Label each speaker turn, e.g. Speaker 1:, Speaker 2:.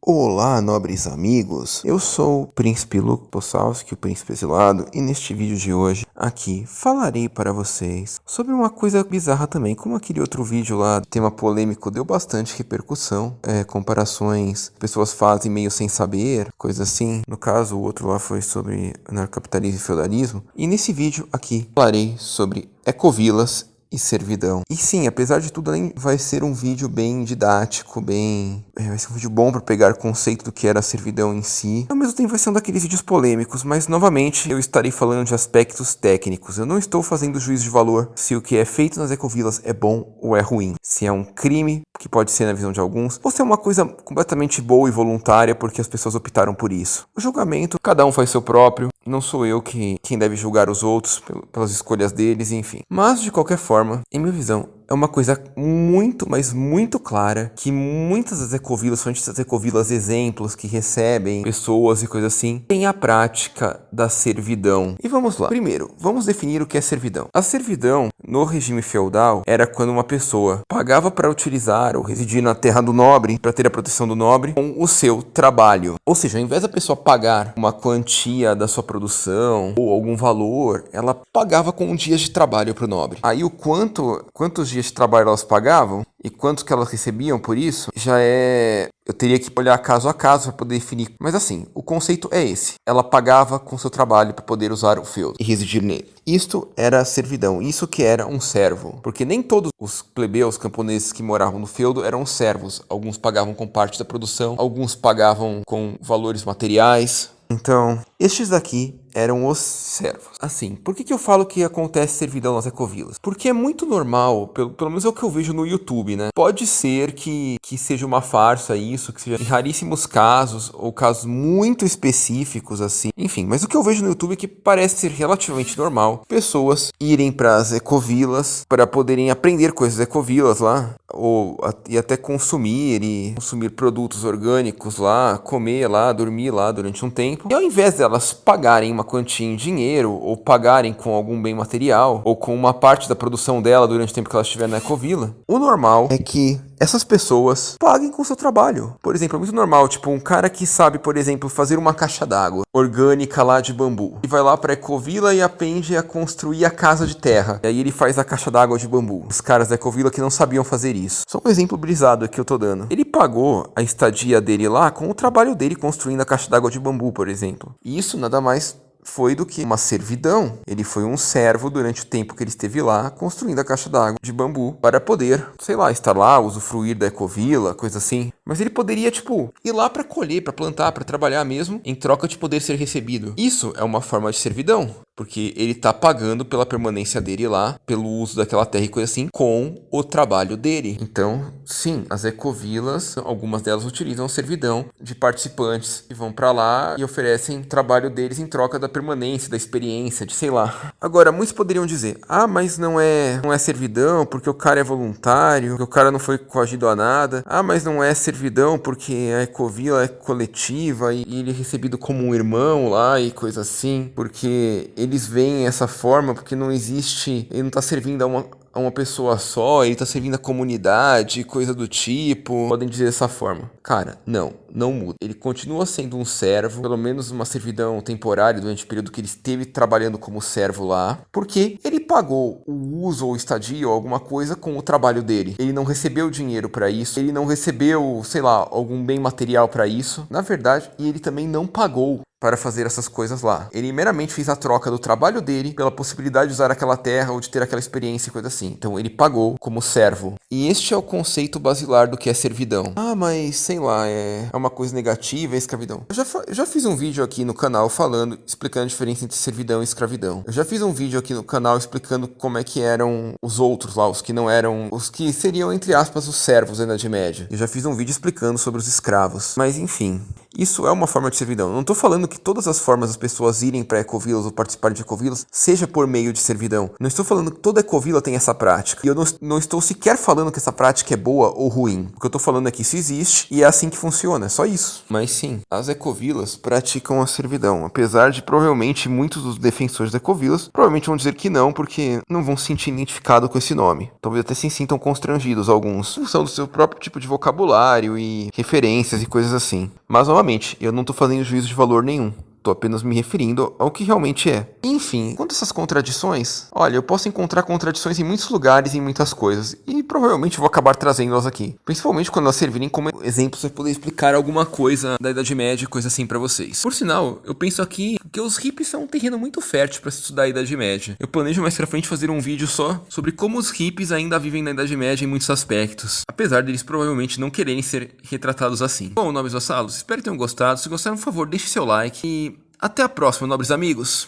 Speaker 1: Olá, nobres amigos! Eu sou o Príncipe Luke Possalski, o Príncipe Exilado, e neste vídeo de hoje, aqui, falarei para vocês sobre uma coisa bizarra também. Como aquele outro vídeo lá, tema polêmico, deu bastante repercussão, comparações, pessoas fazem meio sem saber, coisa assim. No caso, o outro lá foi sobre anarcapitalismo e feudalismo. E nesse vídeo aqui, falarei sobre ecovilas e servidão. E sim, apesar de tudo, vai ser um vídeo bem didático, vai ser um vídeo bom para pegar o conceito do que era a servidão em si. Ao mesmo tempo vai ser um daqueles vídeos polêmicos, mas novamente eu estarei falando de aspectos técnicos. Eu não estou fazendo juízo de valor se o que é feito nas ecovilas é bom ou é ruim. Se é um crime, que pode ser na visão de alguns, ou se é uma coisa completamente boa e voluntária porque as pessoas optaram por isso. O julgamento, cada um faz seu próprio. Não sou eu quem deve julgar os outros pelas escolhas deles, enfim. Mas, de qualquer forma, em minha visão, é uma coisa muito, mas muito clara que muitas das ecovilas, somente essas ecovilas exemplos que recebem pessoas e coisas assim, têm a prática da servidão. E vamos lá. Primeiro, vamos definir o que é servidão. A servidão, no regime feudal, era quando uma pessoa pagava para utilizar ou residir na terra do nobre, para ter a proteção do nobre, com o seu trabalho. Ou seja, ao invés da pessoa pagar uma quantia da sua produção ou algum valor, ela pagava com dias de trabalho para o nobre. Aí quantos dias de trabalho elas pagavam e quanto que elas recebiam por isso, eu teria que olhar caso a caso para poder definir. Mas assim, o conceito é esse. Ela pagava com seu trabalho para poder usar o feudo e residir nele. Isto era a servidão. Isso que era um servo. Porque nem todos os plebeus camponeses que moravam no feudo eram servos. Alguns pagavam com parte da produção, alguns pagavam com valores materiais. Então, estes daqui eram os servos. Assim, por que eu falo que acontece servidão nas ecovilas? Porque é muito normal, pelo menos é o que eu vejo no YouTube, né? Pode ser que seja uma farsa isso, que seja em raríssimos casos, ou casos muito específicos, assim. Enfim, mas o que eu vejo no YouTube é que parece ser relativamente normal pessoas irem para as ecovilas para poderem aprender coisas ecovilas lá, e até consumir produtos orgânicos lá, comer lá, dormir lá durante um tempo. E ao invés delas pagarem uma quantia em dinheiro, ou pagarem com algum bem material, ou com uma parte da produção dela durante o tempo que ela estiver na ecovila, o normal é que essas pessoas paguem com o seu trabalho. Por exemplo, é muito normal, tipo, um cara que sabe, por exemplo, fazer uma caixa d'água orgânica lá de bambu. E vai lá pra ecovila e aprende a construir a casa de terra. E aí ele faz a caixa d'água de bambu. Os caras da ecovila que não sabiam fazer isso. Só um exemplo brisado que eu tô dando. Ele pagou a estadia dele lá com o trabalho dele construindo a caixa d'água de bambu, por exemplo. E isso nada mais foi do que uma servidão. Ele foi um servo durante o tempo que ele esteve lá construindo a caixa d'água de bambu para poder, sei lá, estar lá, usufruir da ecovila, coisa assim. Mas ele poderia, ir lá para colher, para plantar, para trabalhar mesmo, em troca de poder ser recebido. Isso é uma forma de servidão, porque ele tá pagando pela permanência dele lá, pelo uso daquela terra e coisa assim, com o trabalho dele. Então, sim, as ecovilas, algumas delas utilizam servidão de participantes que vão para lá e oferecem trabalho deles em troca da permanência, da experiência, de sei lá. Agora, muitos poderiam dizer, mas não é servidão porque o cara é voluntário, porque o cara não foi coagido a nada. Mas não é servidão porque a ecovila é coletiva e ele é recebido como um irmão lá e coisa assim, porque eles veem essa forma porque não existe, ele não tá servindo a uma pessoa só, ele tá servindo a comunidade, coisa do tipo. Podem dizer dessa forma. Cara, não muda. Ele continua sendo um servo, pelo menos uma servidão temporária durante o período que ele esteve trabalhando como servo lá, porque ele pagou o uso ou estadia ou alguma coisa com o trabalho dele. Ele não recebeu dinheiro para isso, ele não recebeu, sei lá, algum bem material para isso. Na verdade, e ele também não pagou para fazer essas coisas lá. Ele meramente fez a troca do trabalho dele pela possibilidade de usar aquela terra ou de ter aquela experiência e coisa assim. Então ele pagou como servo. E este é o conceito basilar do que é servidão. Mas sei lá, é uma coisa negativa, é escravidão. Eu já fiz um vídeo aqui no canal explicando a diferença entre servidão e escravidão. Eu já fiz um vídeo aqui no canal explicando como é que eram os outros lá, os que não eram, os que seriam, entre aspas, os servos da Idade Média. Eu já fiz um vídeo explicando sobre os escravos. Mas enfim. Isso é uma forma de servidão. Eu não tô falando que todas as formas das pessoas irem para ecovilas ou participarem de ecovilas seja por meio de servidão. Não estou falando que toda ecovila tem essa prática. E eu não estou sequer falando que essa prática é boa ou ruim. O que eu tô falando é que isso existe e é assim que funciona, é só isso. Mas sim, as ecovilas praticam a servidão, apesar de provavelmente muitos dos defensores da ecovilas provavelmente vão dizer que não, porque não vão se sentir identificados com esse nome. Talvez até se sintam constrangidos alguns, em função do seu próprio tipo de vocabulário e referências e coisas assim. Mas novamente, eu não tô fazendo juízo de valor nenhum. Tô apenas me referindo ao que realmente é. Enfim, quanto a essas contradições, olha, eu posso encontrar contradições em muitos lugares e em muitas coisas, e provavelmente vou acabar trazendo-las aqui. Principalmente quando elas servirem como exemplos para poder explicar alguma coisa da Idade Média, coisa assim pra vocês. Por sinal, eu penso aqui que os hippies são um terreno muito fértil para se estudar a Idade Média. Eu planejo mais pra frente fazer um vídeo só sobre como os hippies ainda vivem na Idade Média em muitos aspectos, apesar deles provavelmente não quererem ser retratados assim. Bom, nobres vassalos, espero que tenham gostado. Se gostaram, por favor, deixe seu like e até a próxima, nobres amigos!